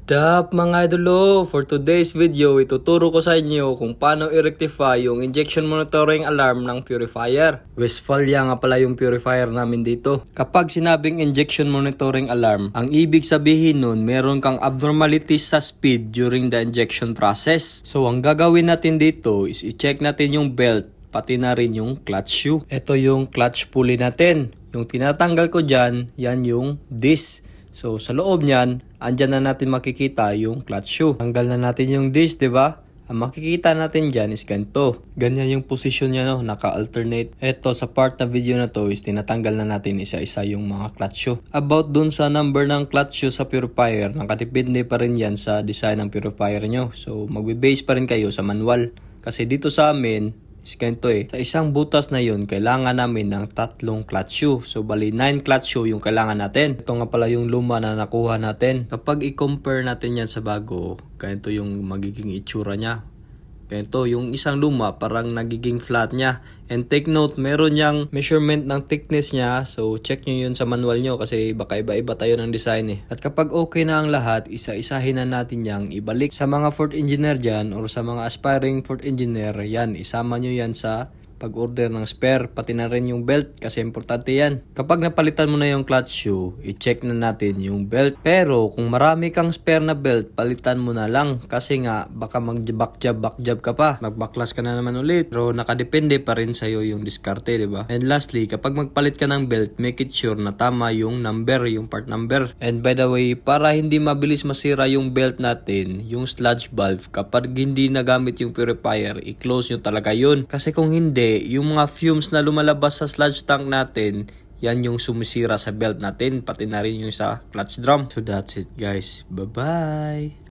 Dap mga idolo, for today's video, ituturo ko sa inyo kung paano i-rectify yung injection monitoring alarm ng purifier. Westphalia nga pala yung purifier namin dito. Kapag sinabing injection monitoring alarm, ang ibig sabihin nun, meron kang abnormalities sa speed during the injection process. So ang gagawin natin dito is i-check natin yung belt, pati na rin yung clutch shoe. Ito yung clutch pulley natin. Yung tinatanggal ko dyan, yan yung disc. So sa loob niyan, andyan na natin makikita yung clutch shoe. Tanggal na natin yung disc, 'di ba? Ang makikita natin diyan is ganito. Ganyan yung position niya, no, naka-alternate. Ito sa part na video na to is tinatanggal na natin isa-isa yung mga clutch shoe. About dun sa number ng clutch shoe sa purifier, nakadepende pa rin yan sa design ng purifier nyo. So magbe-base pa rin kayo sa manual. Kasi dito sa amin, is ganito sa isang butas na yun, kailangan namin ng 3 clutch shoe. So bali 9 clutch shoe yung kailangan natin. Ito nga pala yung luma na nakuha natin. Kapag i-compare natin yan sa bago, ganito yung magiging itsura niya. Ganito, yung isang luma parang nagiging flat niya. And take note, meron niyang measurement ng thickness niya. So check nyo yun sa manual nyo kasi baka iba-iba tayo ng design At kapag okay na ang lahat, isa-isahin na natin yang ibalik. Sa mga fourth engineer dyan or sa mga aspiring fourth engineer, yan, isama nyo yan sa pag-order ng spare, pati na rin yung belt kasi importante yan. Kapag napalitan mo na yung clutch shoe, i-check na natin yung belt. Pero kung marami kang spare na belt, palitan mo na lang kasi nga baka mag-backjab ka pa. Magbaklas ka na naman ulit. Pero nakadepende pa rin sa'yo yung diskarte, diba? And lastly, kapag magpalit ka ng belt, make it sure na tama yung number, yung part number. And by the way, para hindi mabilis masira yung belt natin, yung sludge valve, kapag hindi nagamit yung purifier, i-close nyo talaga yun. Kasi kung hindi, yung mga fumes na lumalabas sa sludge tank natin, yan yung sumisira sa belt natin, pati na rin yung sa clutch drum. So that's it guys. Bye-bye!